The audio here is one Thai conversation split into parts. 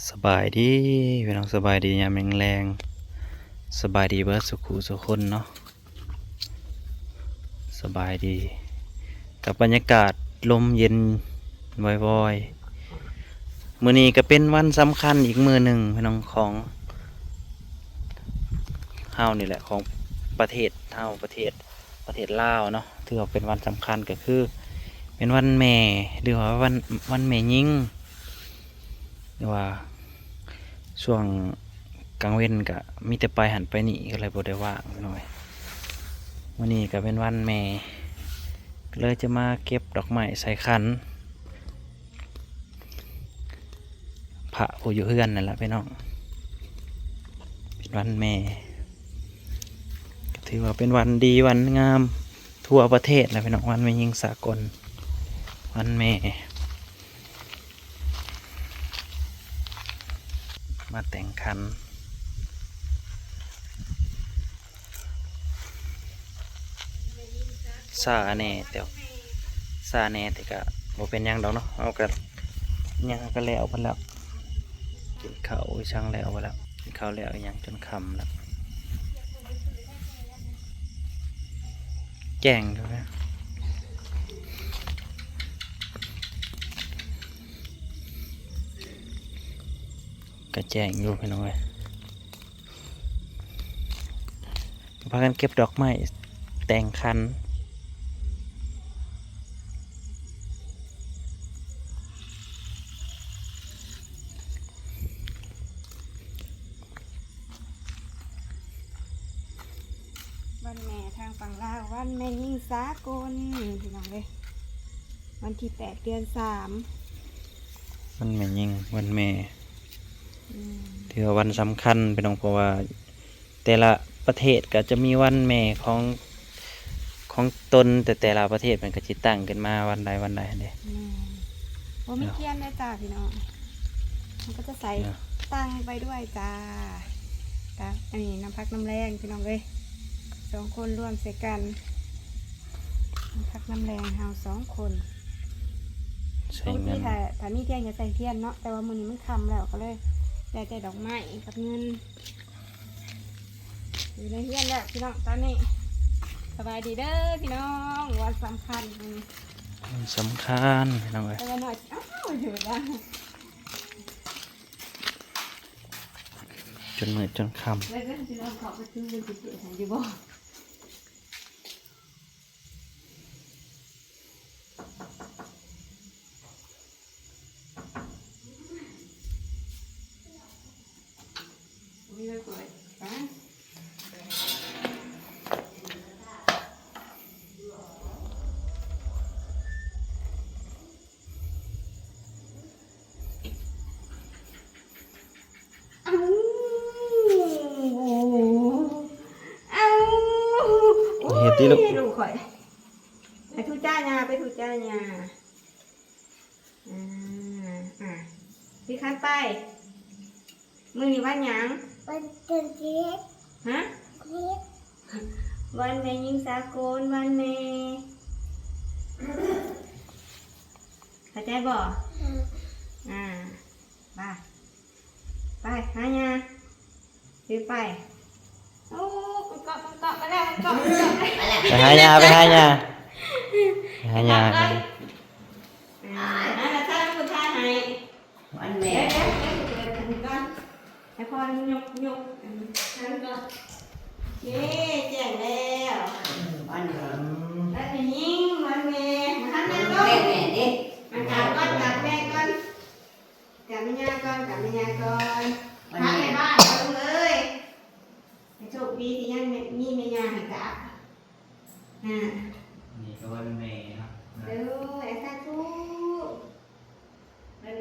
สบายดีพี่น้องสบายดียามแรงๆสบายดีเบิดสุขุสุขคนเนาะสบายดีกับบรรยากาศลมเย็นวอยๆมื้อนี้ก็เป็นวันสำคัญอีกมื้อหนึ่งพี่น้องของเฮานี่แหละของประเทศเฮาประเทศลาวเนาะถือว่าเป็นวันสำคัญก็คือเป็นวันแม่หรือว่าวันแม่ยิ่งหรือว่าช่วงกลางเว้นก็มีแต่ไปหันไปนี่ก็เลยบ่ได้ว่างหน่อยวันนี้ก็เป็นวันแม่ก็เลยจะมาเก็บดอกไม้ใส่ขันพระผู้อยู่เฮือนนั่นแหละพี่น้องเป็นวันแม่ก็ถือว่าเป็นวันดีวันงามทั่วประเทศแหละพี่น้องวันแม่ยิ่งสากลวันแม่มาแต่งขันซาแน่แต่ซาแน่แต่ก็บ่เป็นหยังดอกเนาะเอากันยังก็แล้วไปแล้วกินข้าวช่างแล้วไปแล้วกินข้าวแล้วยังจนค่ำแล้วแจ้งดูนะก็แจ้งอยู่พี่น้องเอ้ยพากันเก็บดอกไม้แต่งคันวันแม่ทางฝั่งลาววันแม่ยิ่งสากลพี่น้องเลยวันที่8 เดือน 3วันแม่ยิ่งวันแม่ถือว่าวันสำคัญพี่น้องเพราะว่าแต่ละประเทศก็จะมีวันแม่ของตนแต่ละประเทศมันก็จิตั้งกันมาวันใดวันใดเด้ว่าไม่เกียนเลยจ้าพี่น้องมันก็จะใส่ตั้งไปด้วยจ้าอันนี้น้ำพักน้ำแรงพี่น้องเลย2 คนร่วมใส่กันน้ำพักน้ำแรงเฮา2 คนใช้เงินถ้ามีเทียนจะใส่เทียนเนาะแต่ว่ามื้อนี้มันค่ำแล้วก็เลยได้แต่ดอกไม้กับเงินอยู่ในเทียนแล้วพี่น้องตอนนี้สบายดีเด้อพี่น้องวันสำคัญวันสำคัญพี่น้องเอ้ยแต่ว่าหน่อยอยู่แล้วจนมืดจนค่แล้วก็พี่น้องเขาไปซื้อเป็นติดๆให้อยู่บ่มีอะไรก่อนฮะเฮ็ดดิลูกลูกข่อยไปทูจ้าญาไปทูจ้าญาพี่คันไปมือนี่วันหยังวันเกิดเค้กฮะเค้กวันแม่ยิ่งสากลวันแม่เข้าใจบ่ไปหายาซื้อไปโอ้คุณเกาะไปแล้วคุณเกาะไปหายาไปหายาถ้าคุณท่าให้วันแม่เดี๋ยวก่อนให้พ่อยกท่านก่อนเย้แจ้งแล้ววันแม่แล้วเป็นยิ่งวันแม่ท่านนั่งลง แม่ดิ มันกลับก่อนกลับแม่ก่อนกลับแม่ย่าก่อนกลับแม่ย่าก่อนพักในบ้านเอาเลยโชคดีที่ยังมีแม่ย่าให้กลับนี่ก็วันแม่ครับ เดี๋ยวไอ้ตาทูมัน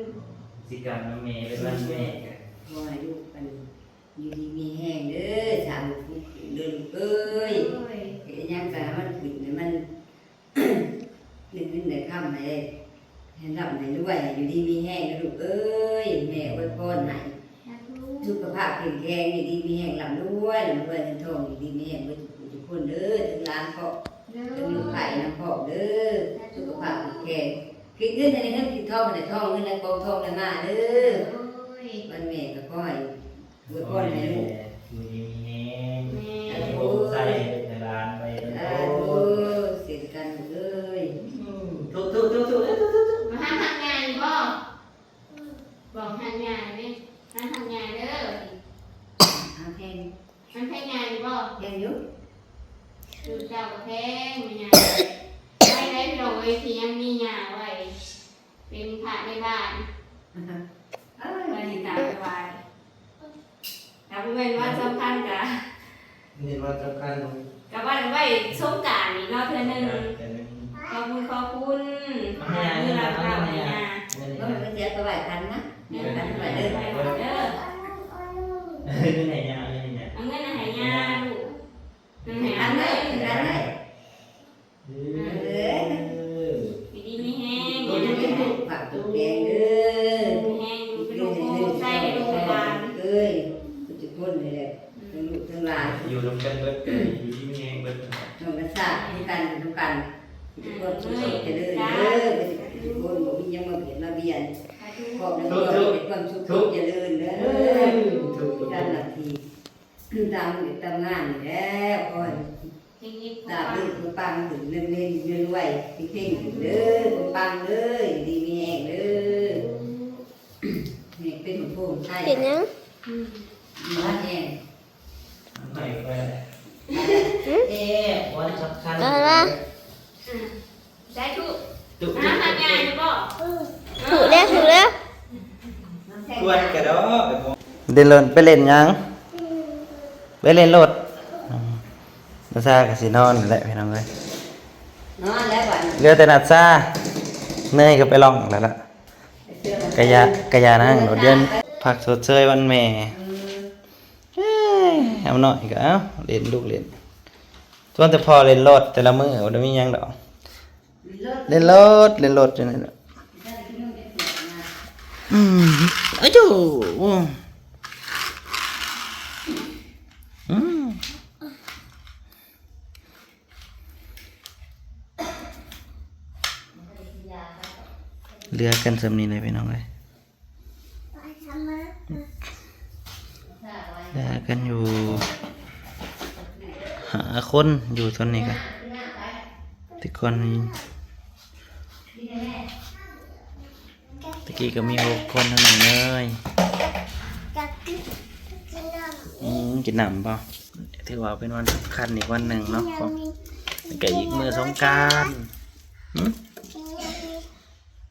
สิกรรมวันแม่เป็นวันแม่ ขอให้ลูกมันอยู่ดีมีแห้งเด้อสาวลูกเดินเอ้ยเฮ็ดยังกะมันขึ้นมันขึ้นได้ค่ำให้รับให้รวยอยู่ดีมีแห้งนะลูกเอ้ยแม่อวยพรให้สุขภาพแข็งแรงอยู่ดีมีแห้งร่ำรวยเงินทองอยู่ดีมีแห้งเบิดทุกคนเด้อถึงร้านก็ถึงลูกไผ่น้ำพอกเด้อสุขภาพแข็งแรงคิดเงินในเงินคิดทองในทองเงินในกองทองในมาเด้อ วันแม่ก็ขอให้อวยพรให้ลูก อยู่ดีมีแฮง แม่ โอ้ใส่ในร้านไปเลย สา โอ้ ธุเสร็จกันเอ้ย ทุกมาทำงานบ่บอกทำงานนี่ทำงานเด้อ เอาแห้ง มันทำงานบ่ แห้งอยู่ ดูเจ้าก็แพงมีงานได้ได้พี่น้องเอ้ยที่ยังมีงานไว้เป็นพระในบ้าน เอ้ย บริจาคไว้ถ้าเป็นวันสำคัญกะ นี่ว่าจะกัน กับวันไว้สงกรานต์นี่เนาะเทื่อหนึงขอบคุณมือรับข้าวให้ยา ก็มันเสียตัวไหวกันนะ เงิน กันไหว ให้ เด้อ เด้อ นี่ไหนเนี่ยนี่เนี่ย เอาเงินให้ยาลูกเงินให้ อั อั น น ไหน เลย อันไหน ปีดีมีแห้ง ตัว มี นี้ แห้ง ผักตัวแดงเด้อ เป็นลูกโป่งใส่ให้ลูกหวาน เอ้ยทุกคนเลยแหละทั้งลูกทั้งหลาน อยู่รวมกันเบิดอยู่ที่มีแฮงเบิด น้องกระซ่าทุกกันทุกกันทุกคนทุกคนจะเดินเด้อทุกคนบ่มียังมาเบียดมาเบียนขอบในความเป็นความสุขทุกจะเดินเด้อทุกท่านหน้าที่ตามตามงานนี่แหล้วพ่อ จริงๆ ตาลูกปังถึงเล่นเล่นยืนไหวพี่เพ่งถึงเด้อปังเลยดีมีแห้งเด้อนี่เป็นหัวโป่งใช่ เห็นยัง มาแห้ง ไหนไปวันสำคัญ ได้ทุก ตุก ทำงานอยู่บ่ ถูกแล้วถูกแล้ว กวนกระดอเดินเล่นไปเล่นยังไปเล่นรถนัดซากับสีนอนแหละพี่น้องเลย นอนแล้ววัน เรือแต่นัดซาเนยก็ไปลองแล้วล่ะกะยานั่งรถเดินผักสดเชยวันแม่เอ้ยเอาหน่อยก็เอาเล่นลูกเล่นส่วนแต่พอเล่นรถแต่ละมื้อบ่ได้มีหยังดอกเล่นรถจังได๋ล่ะอ้จูอืมเหลือกันสำนี้เลยพี่น้องเลยเหลือกันอยู่หาคนอยู่ตอนนี้กันทุกคนตะกี้ก็มี6 คนเท่านั้นเลย กัดกินน้ำ กินน้ำเปล่าถือว่าเป็นวันสำคัญอีกวันหนึ่งเนาะของ กิน ก็อีกมือสงกรานต์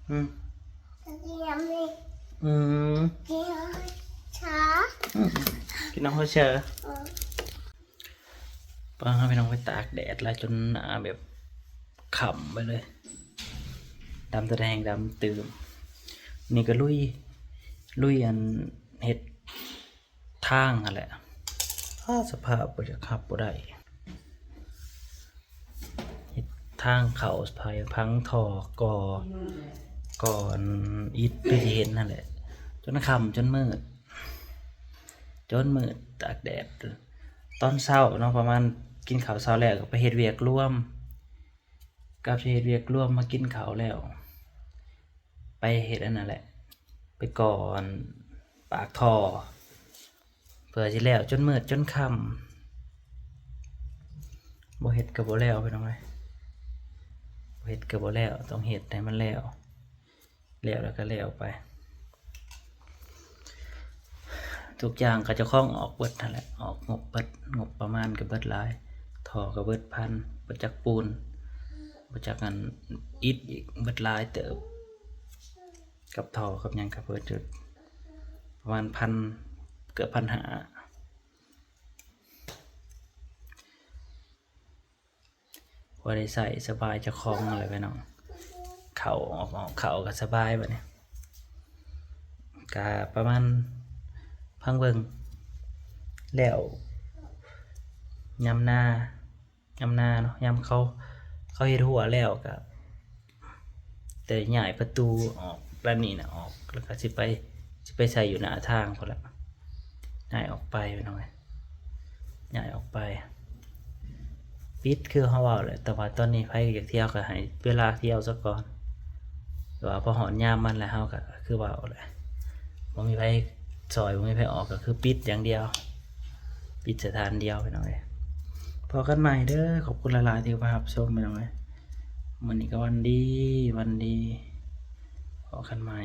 อืม น้ำ อืม กินน้ำช้า กินน้ำเขาเชอป้าให้พี่น้องไปตากแดดแล้วจนหนาแบบขำไปเลยดำตะแดงดำตื่มนี่ก็ลุยอันเห็ดทางอะไรสภาพบ่จะขับบ่ได้เห็ดทางเขาพายพังทอก่อนอิฐที่เห็นนั่นแหละจนค่ำจนมืดตากแดดตอนเช้าเนาะประมาณกินข้าวเช้าแล้วก็ไปเฮ็ดเวียกร่วมกับเฮ็ดเวียกร่วมมากินข้าวแล้วไปเฮ็ดอันนั้นแหละไปก่อนปากท่อเพื่อสิแล้วจนมืดจนค่ำบ่เฮ็ดก็บ่แล้วพี่น้องเอ้ยบ่เฮ็ดก็บ่แล้วต้องเฮ็ดให้มันแล้วแล้วก็แล้วไปทุกอย่างก็จะคล้องออกเบิดนั่นแหละออกงบประมาณก็เบิดหลายท่อก็เบิดพันบ่จักปูนบ่จักอันอิฐอีกเบิดหลายเติบกับท่อกับหยังก็เบิดจุดประมาณ1,000เกือบ1,500พอได้ใส่สบายจะคล้องอะไรไปน้องเข่าออกเข่าก็สบายแบบนี้ก็ประมาณพังเบิงแล้วยำหน้าเนาะยำเขาเฮ็ดหัวแล้วก็แต่ใหญ่ประตูออกด้านนี้นะออกแล้วก็สิไปใส่อยู่หน้าทางพอละย้ายออกไปหน่อยย้ายออกไปปิดคือเขาว่าแหละแต่ว่าตอนนี้ไผอยากเที่ยวก็ให้เวลาเที่ยวซะก่อนแต่ว่าพอหอนยามมันแล้วเฮาก็คือว่าแหละบ่มีไผ ซอยบ่มีไผออกก็คือปิดอย่างเดียว ปิดสถานเดียวไปหน่อยพอกันใหม่เด้อขอบคุณหลายๆที่มารับชมไปหน่อยวันนี้ก็วันดีพอกันใหม่